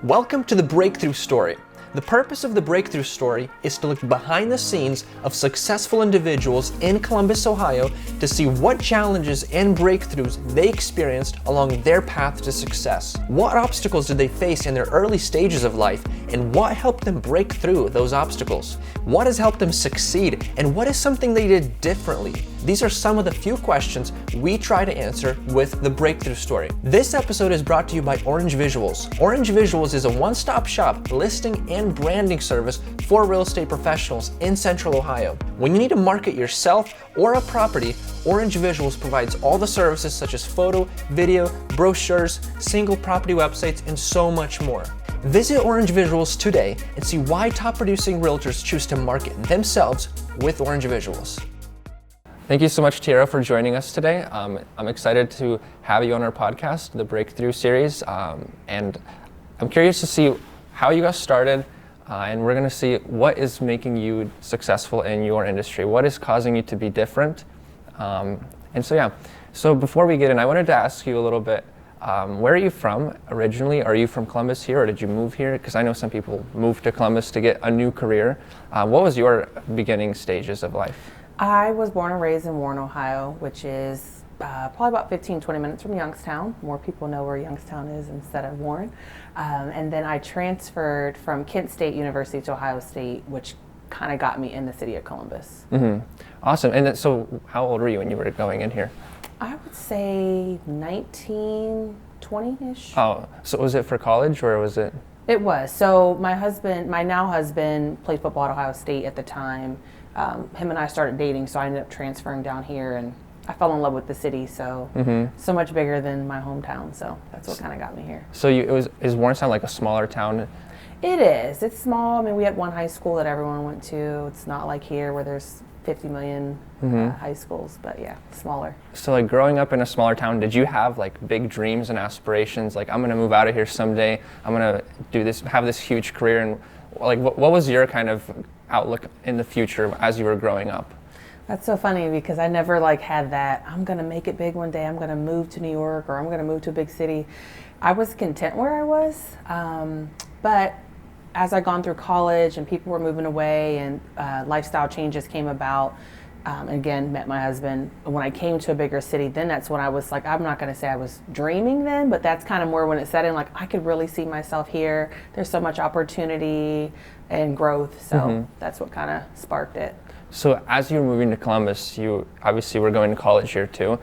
Welcome to the Breakthrough Story. The purpose of the Breakthrough Story is to look behind the scenes of successful individuals in Columbus, Ohio, to see what challenges and breakthroughs they experienced along their path to success. What obstacles did they face in their early stages of life, and what helped them break through those obstacles? What has helped them succeed, and what is something they did differently? These are some of the few questions we try to answer with the Breakthrough Story. This episode is brought to you by Orange Visuals. Orange Visuals is a one-stop shop listing and branding service for real estate professionals in Central Ohio. When you need to market yourself or a property, Orange Visuals provides all the services such as photo, video, brochures, single property websites, and so much more. Visit Orange Visuals today and see why top producing realtors choose to market themselves with Orange Visuals. Thank you so much, Tierra, for joining us today. I'm excited to have you on our podcast, the Breakthrough Series, and I'm curious to see how you got started, and we're going to see what is making you successful in your industry, what is causing you to be different. So before we get in, I wanted to ask you a little bit, where are you from originally? Are you from Columbus here, or did you move here? Because I know some people move to Columbus to get a new career. What was your beginning stages of life? I was born and raised in Warren, Ohio, which is probably about 15-20 minutes from Youngstown. More people know where Youngstown is instead of Warren. And then I transferred from Kent State University to Ohio State, which kind of got me in the city of Columbus. Mm-hmm. Awesome. And then, so how old were you when you were going in here? I would say 19, 20-ish. Oh, so was it for college, or was it? It was. So my now husband played football at Ohio State at the time. Him and I started dating, so I ended up transferring down here, and I fell in love with the city, so so much bigger than my hometown, so that's what kind of got me here. So is Warrentown like a smaller town? It is. It's small. I mean, we had one high school that everyone went to. It's not like here where there's 50 million high schools, but yeah, smaller. So like growing up in a smaller town, did you have like big dreams and aspirations? Like, I'm going to move out of here someday. I'm going to do this, have this huge career. And like, what was your kind of outlook in the future as you were growing up? That's so funny because I never had that, I'm going to make it big one day. I'm going to move to New York, or I'm going to move to a big city. I was content where I was. But as I gone through college and people were moving away and lifestyle changes came about, again, met my husband. When I came to a bigger city, then that's when I was like, I'm not going to say I was dreaming then, but that's kind of more when it set in, like, I could really see myself here. There's so much opportunity and growth. So that's what kind of sparked it. So as you were moving to Columbus, you obviously were going to college here too.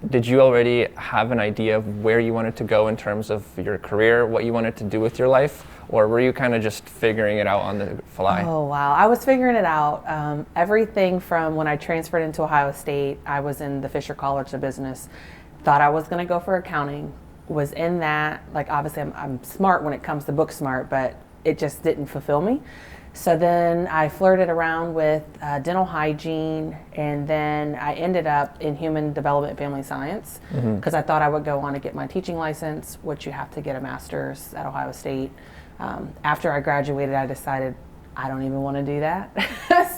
Did you already have an idea of where you wanted to go in terms of your career, what you wanted to do with your life? Or were you kind of just figuring it out on the fly? Oh, wow. I was figuring it out. Everything from when I transferred into Ohio State, I was in the Fisher College of Business, thought I was going to go for accounting, was in that. Like, obviously, I'm smart when it comes to book smart, but it just didn't fulfill me. So then I flirted around with dental hygiene, and then I ended up in human development and family science because I thought I would go on to get my teaching license, which you have to get a master's at Ohio State. After I graduated, I decided I don't even want to do that.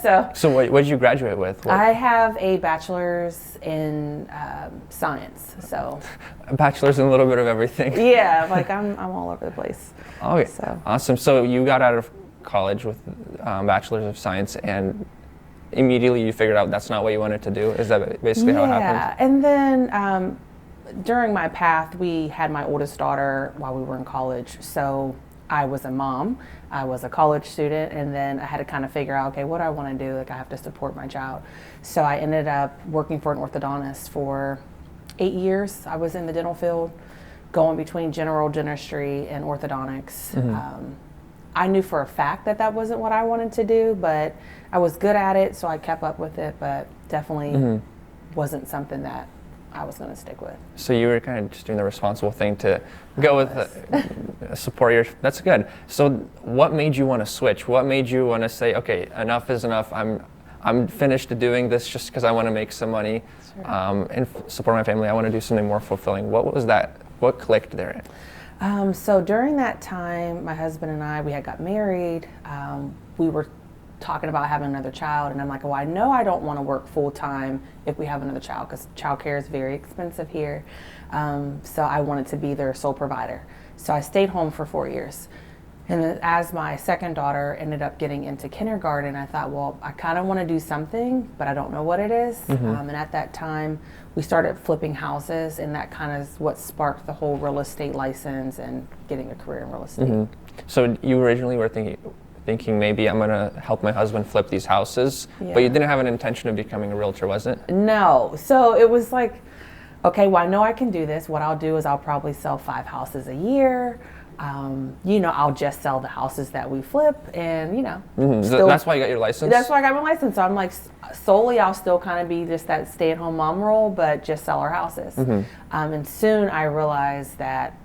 So what did you graduate with? I have a bachelor's in science. So a bachelor's in a little bit of everything. Yeah, like I'm all over the place. Okay, so. Awesome. So you got out of college with bachelor's of science, and immediately you figured out that's not what you wanted to do? Is that basically how it happened? Yeah, and then during my path, we had my oldest daughter while we were in college. So I was a mom, I was a college student, and then I had to kind of figure out, okay, what do I want to do? Like, I have to support my child. So I ended up working for an orthodontist for 8 years. I was in the dental field, going between general dentistry and orthodontics. I knew for a fact that that wasn't what I wanted to do, but I was good at it, so I kept up with it, but definitely wasn't something that I was going to stick with. So you were kind of just doing the responsible thing to go with support your, that's good. So what made you want to switch? What made you want to say, okay, enough is enough. I'm finished doing this just because I want to make some money and support my family. I want to do something more fulfilling. What was that? What clicked there? So during that time, my husband and I, we had got married. We were talking about having another child, and I'm like, well, I know I don't want to work full time if we have another child, because childcare is very expensive here. So I wanted to be their sole provider. So I stayed home for 4 years. And as my second daughter ended up getting into kindergarten, I thought, well, I kind of want to do something, but I don't know what it is. And at that time, we started flipping houses, and that kind of is what sparked the whole real estate license and getting a career in real estate. So you originally were thinking maybe I'm going to help my husband flip these houses, but you didn't have an intention of becoming a realtor, was it? No. So it was like, okay, well, I know I can do this. What I'll do is I'll probably sell 5 houses a year. I'll just sell the houses that we flip, and So that's why you got your license? That's why I got my license. So I'm like, solely I'll still kind of be just that stay-at-home mom role, but just sell our houses. And soon I realized that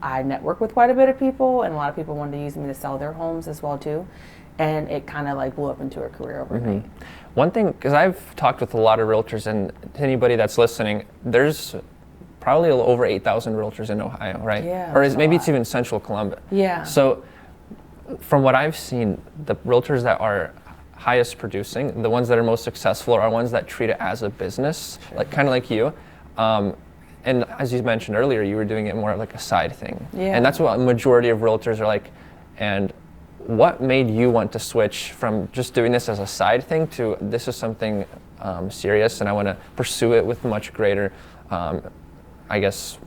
I network with quite a bit of people, and a lot of people wanted to use me to sell their homes as well too, and it kind of like blew up into a career overnight. One thing, because I've talked with a lot of realtors, and to anybody that's listening, there's probably over 8,000 realtors in Ohio, right? Yeah. Or maybe it's even Central Columbia. Yeah. So from what I've seen, the realtors that are highest producing, the ones that are most successful, are ones that treat it as a business, like kind of like you. And as you mentioned earlier, you were doing it more like a side thing. Yeah. And that's what a majority of realtors are like. And what made you want to switch from just doing this as a side thing to this is something serious, and I want to pursue it with much greater I guess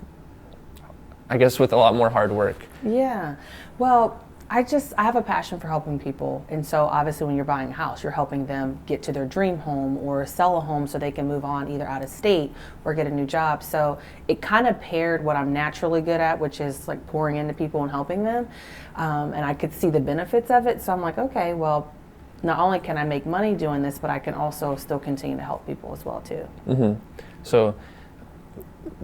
with a lot more hard work? Yeah. Well, I have a passion for helping people. And so obviously when you're buying a house, you're helping them get to their dream home or sell a home so they can move on either out of state or get a new job. So it kind of paired what I'm naturally good at, which is like pouring into people and helping them. And I could see the benefits of it. So I'm like, okay, well, not only can I make money doing this, but I can also still continue to help people as well too. So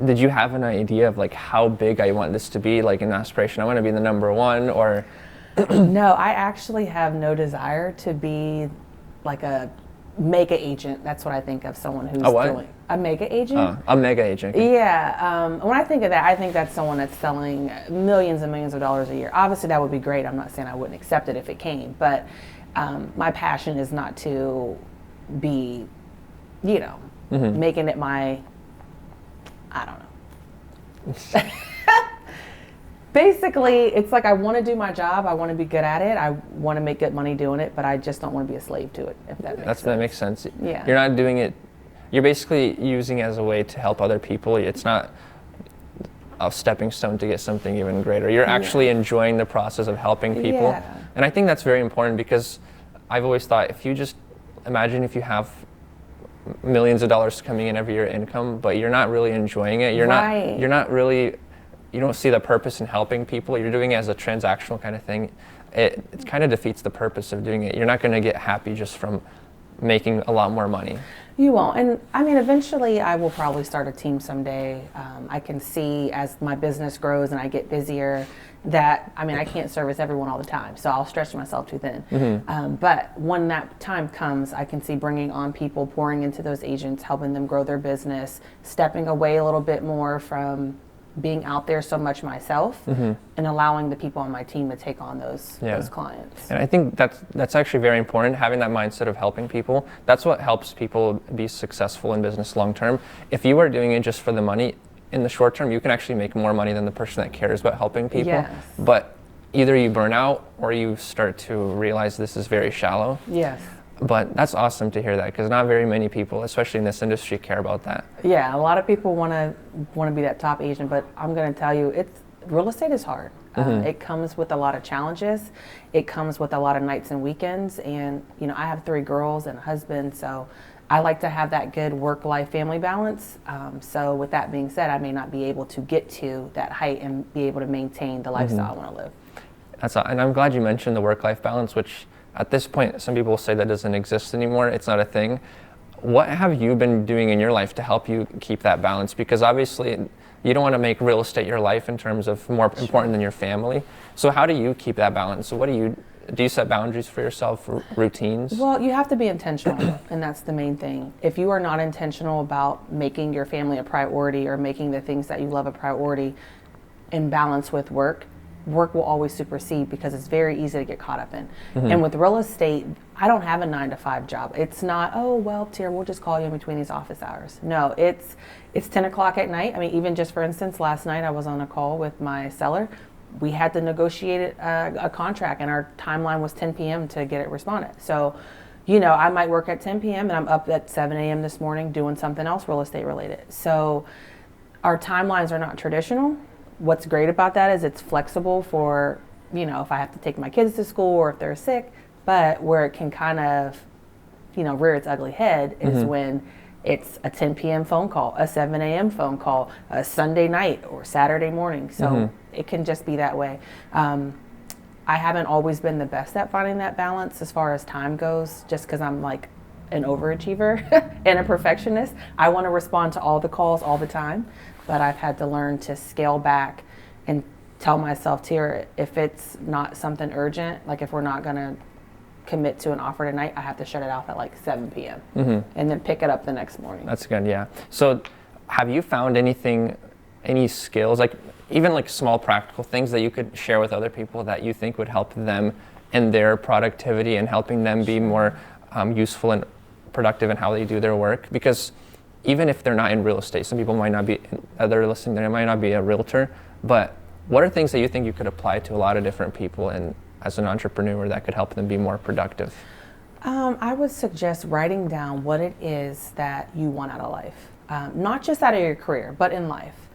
did you have an idea of like how big I want this to be, like an aspiration? I want to be the number one, or? No, I actually have no desire to be like a mega agent. That's what I think of someone who's doing a mega agent. A mega agent. Okay. Yeah. When I think of that, I think that's someone that's selling millions and millions of dollars a year. Obviously, that would be great. I'm not saying I wouldn't accept it if it came, but my passion is not to be, making it my, I don't know. Basically, it's like I want to do my job. I want to be good at it. I want to make good money doing it, but I just don't want to be a slave to it, if that makes sense. That makes sense. Yeah. You're not doing it, you're basically using it as a way to help other people. It's not a stepping stone to get something even greater. You're actually enjoying the process of helping people. Yeah. And I think that's very important, because I've always thought, if you just imagine if you have millions of dollars coming in every year income, but you're not really enjoying it. You don't see the purpose in helping people. You're doing it as a transactional kind of thing. It kind of defeats the purpose of doing it. You're not going to get happy just from making a lot more money. You won't. And I mean, eventually I will probably start a team someday. I can see as my business grows and I get busier that, I can't service everyone all the time. So I'll stretch myself too thin. But when that time comes, I can see bringing on people, pouring into those agents, helping them grow their business, stepping away a little bit more from being out there so much myself, and allowing the people on my team to take on those clients. And I think that's actually very important, having that mindset of helping people. That's what helps people be successful in business long term. If you are doing it just for the money, in the short term, you can actually make more money than the person that cares about helping people. Yes. But either you burn out or you start to realize this is very shallow. Yes. But that's awesome to hear that, because not very many people, especially in this industry, care about that. Yeah, a lot of people want to be that top agent, but I'm going to tell you, real estate is hard. It comes with a lot of challenges. It comes with a lot of nights and weekends. And I have 3 girls and a husband, so I like to have that good work-life family balance. So with that being said, I may not be able to get to that height and be able to maintain the lifestyle I want to live. And I'm glad you mentioned the work-life balance, which at this point, some people say that doesn't exist anymore. It's not a thing. What have you been doing in your life to help you keep that balance? Because obviously, you don't want to make real estate your life in terms of more important than your family. So how do you keep that balance? So do you set boundaries for yourself, routines? Well, you have to be intentional, and that's the main thing. If you are not intentional about making your family a priority or making the things that you love a priority in balance with work will always supersede, because it's very easy to get caught up in. And with real estate, I don't have a 9-to-5 job. It's not, oh, well, Tierra, we'll just call you in between these office hours. No, it's 10 o'clock at night. Even just for instance, last night I was on a call with my seller. we had to negotiate a contract, and our timeline was 10 p.m. to get it responded. So, I might work at 10 p.m. and I'm up at 7 a.m. this morning doing something else real estate related. So our timelines are not traditional. What's great about that is it's flexible for, if I have to take my kids to school or if they're sick, but where it can kind of, rear its ugly head is when it's a 10 p.m. phone call, a 7 a.m. phone call, a Sunday night or Saturday morning. So it can just be that way. I haven't always been the best at finding that balance as far as time goes, just because I'm like an overachiever and a perfectionist. I want to respond to all the calls all the time, but I've had to learn to scale back and tell myself, Tierra, if it's not something urgent, like if we're not going to commit to an offer tonight, I have to shut it off at like 7 p.m. And then pick it up the next morning. That's good, yeah. So have you found any skills, like even like small practical things that you could share with other people that you think would help them in their productivity and helping them be more useful and productive in how they do their work? Because even if they're not in real estate, some people might not be, they're listening, they might not be a realtor, but what are things that you think you could apply to a lot of different people and as an entrepreneur that could help them be more productive? I would suggest writing down what it is that you want out of life, not just out of your career, but in life.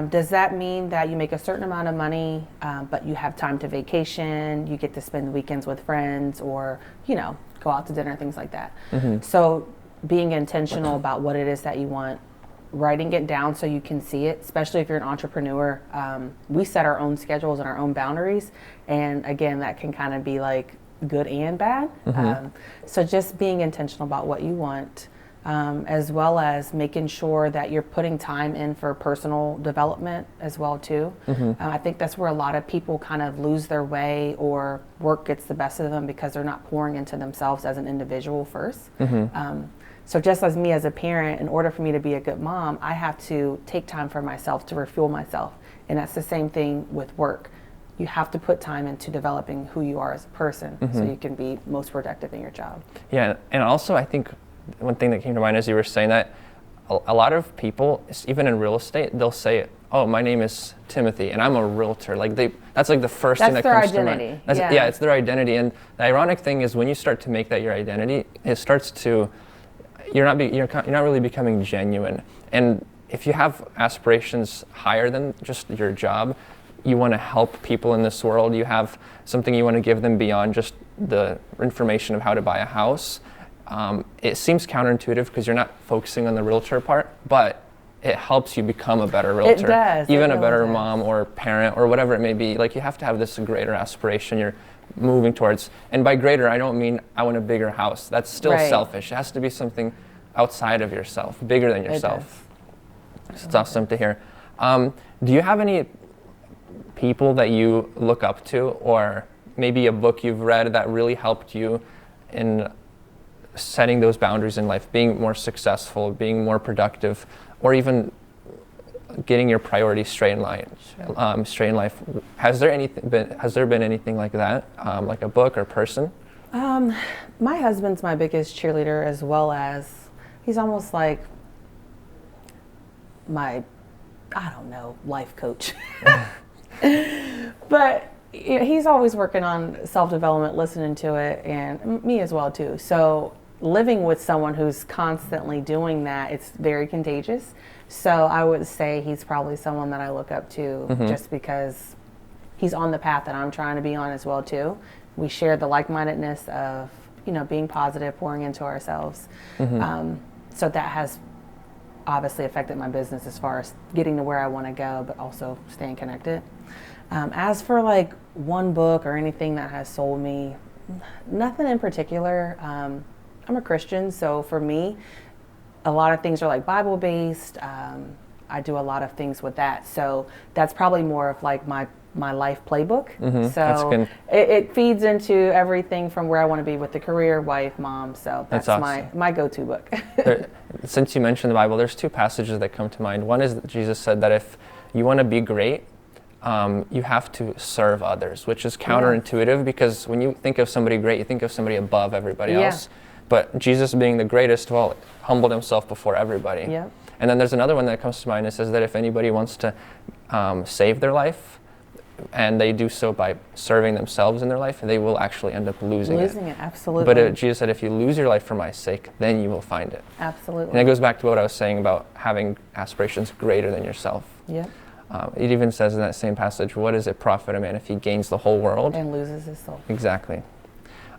Does that mean that you make a certain amount of money, but you have time to vacation, you get to spend weekends with friends, or, go out to dinner, things like that. So being intentional about what it is that you want, writing it down so you can see it, especially if you're an entrepreneur. We set our own schedules and our own boundaries. And again, that can kind of be like good and bad. So just being intentional about what you want, as well as making sure that you're putting time in for personal development as well too. I think that's where a lot of people kind of lose their way, or work gets the best of them because they're not pouring into themselves as an individual first. So just as me as a parent, in order for me to be a good mom, I have to take time for myself to refuel myself. And that's the same thing with work. You have to put time into developing who you are as a person so you can be most productive in your job. Yeah, and also I think one thing that came to mind as you were saying that, a lot of people, even in real estate, they'll say, oh, my name is Timothy and I'm a realtor. Like that's like the first thing that comes to mind. Yeah, it's their identity. And the ironic thing is when you start to make that your identity, it starts to, you're not really becoming genuine. And if you have aspirations higher than just your job, you want to help people in this world, you have something you want to give them beyond just the information of how to buy a house. It seems counterintuitive because you're not focusing on the realtor part, but it helps you become a better realtor. It does. Even a better mom or parent or whatever it may be. Like you have to have this greater aspiration you're moving towards. And by greater, I don't mean I want a bigger house. That's still selfish. It has to be something outside of yourself, bigger than yourself. It's awesome to hear. Do you have any people that you look up to, or maybe a book you've read that really helped you in setting those boundaries in life, being more successful, being more productive, or even getting your priorities straight in line? Straight in life. Has there been anything like that, like a book or person? My husband's my biggest cheerleader, as well as he's almost like my, I don't know, life coach. But he's always working on self-development, listening to it, and me as well too. So living with someone who's constantly doing that, it's very contagious. So I would say he's probably someone that I look up to, just because he's on the path that I'm trying to be on as well too. We share the like-mindedness of, being positive, pouring into ourselves. So that has obviously affected my business as far as getting to where I want to go, but also staying connected. As for like one book or anything that has sold me, nothing in particular. I'm a Christian, so for me, a lot of things are like Bible-based. I do a lot of things with that. So that's probably more of like my life playbook. So it feeds into everything from where I want to be with the career, wife, mom. So that's awesome. my go-to book. Since you mentioned the Bible, there's two passages that come to mind. One is that Jesus said that if you want to be great, you have to serve others, which is counterintuitive because when you think of somebody great, you think of somebody above everybody else. But Jesus, being the greatest, humbled himself before everybody. And then there's another one that comes to mind. It says that if anybody wants to save their life, and they do so by serving themselves in their life, they will actually end up losing it. Losing it, absolutely. But Jesus said, if you lose your life for my sake, then you will find it. Absolutely. And it goes back to what I was saying about having aspirations greater than yourself. Yep. It even says in that same passage, what does it profit a man if he gains the whole world? And loses his soul. Exactly.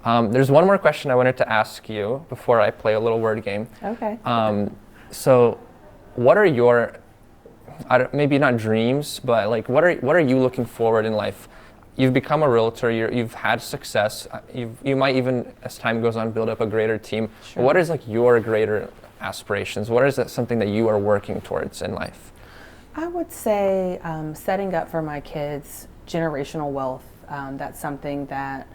There's one more question I wanted to ask you before I play a little word game. Okay. So what are your, maybe not dreams, but like what are you looking forward in life? You've become a realtor, you've had success, you might even, as time goes on, build up a greater team. Sure. What is like your greater aspirations? What is that something that you are working towards in life? I would say setting up for my kids generational wealth. That's something that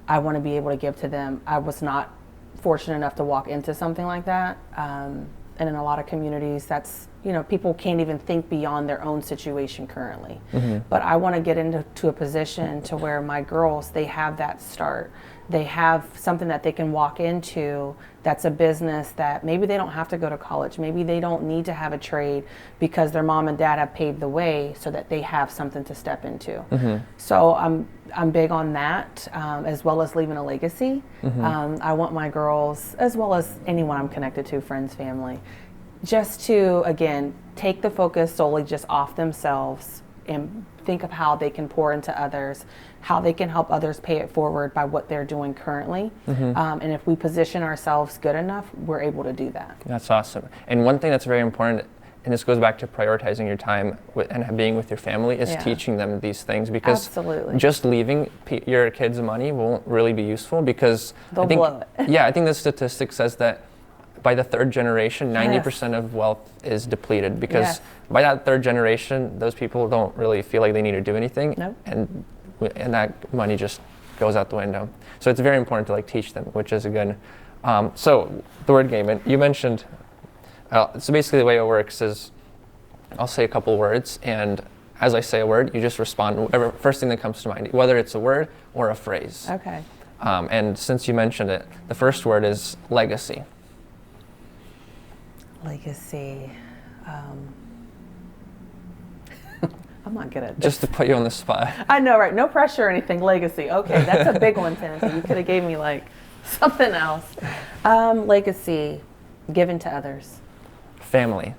I want to be able to give to them. I was not fortunate enough to walk into something like that. And in a lot of communities, that's, people can't even think beyond their own situation currently. Mm-hmm. But I want to get into a position to where my girls, they have that start. They have something that they can walk into that's a business that maybe they don't have to go to college. Maybe they don't need to have a trade because their mom and dad have paved the way so that they have something to step into. Mm-hmm. So I'm big on that, as well as leaving a legacy. Mm-hmm. I want my girls, as well as anyone I'm connected to, friends, family, just to, again, take the focus solely just off themselves and think of how they can pour into others, how they can help others pay it forward by what they're doing currently. Mm-hmm. And if we position ourselves good enough, we're able to do that. That's awesome. And one thing that's very important, and this goes back to prioritizing your time and being with your family, is teaching them these things, because absolutely, just leaving your kids money won't really be useful, because they'll blow it. Yeah, I think the statistic says that by the third generation, 90% of wealth is depleted, because by that third generation, those people don't really feel like they need to do anything. Nope. And that money just goes out the window. So it's very important to like teach them, which is a good. So the word game, and you mentioned, so basically the way it works is I'll say a couple words, and as I say a word, you just respond whatever first thing that comes to mind, whether it's a word or a phrase. Okay. And since you mentioned it, the first word is legacy. Legacy. I'm not good at this. Just to put you on the spot. I know, right? No pressure or anything. Legacy. Okay, that's a big one, Tennessee. You could have gave me like something else. Legacy, given to others. Family.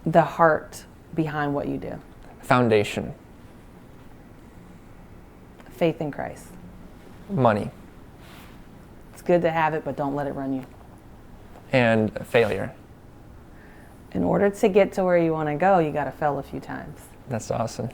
The heart behind what you do. Foundation. Faith in Christ. Money. It's good to have it, but don't let it run you. And failure. In order to get to where you want to go, you got to fail a few times. That's awesome.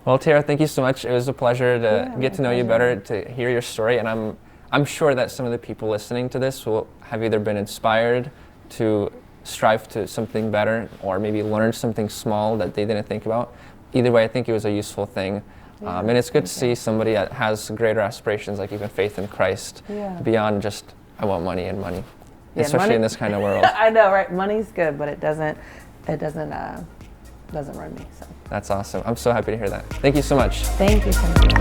Well, Tierra, thank you so much. It was a pleasure to get to know you better, to hear your story, and I'm sure that some of the people listening to this will have either been inspired to strive to something better, or maybe learn something small that they didn't think about. Either way, I think it was a useful thing. And it's good to see somebody that has greater aspirations, like even faith in Christ, beyond just, I want money and money. Especially money, in this kind of world. I know, right? Money's good, but it doesn't run me. So. That's awesome. I'm so happy to hear that. Thank you so much. Thank you so much.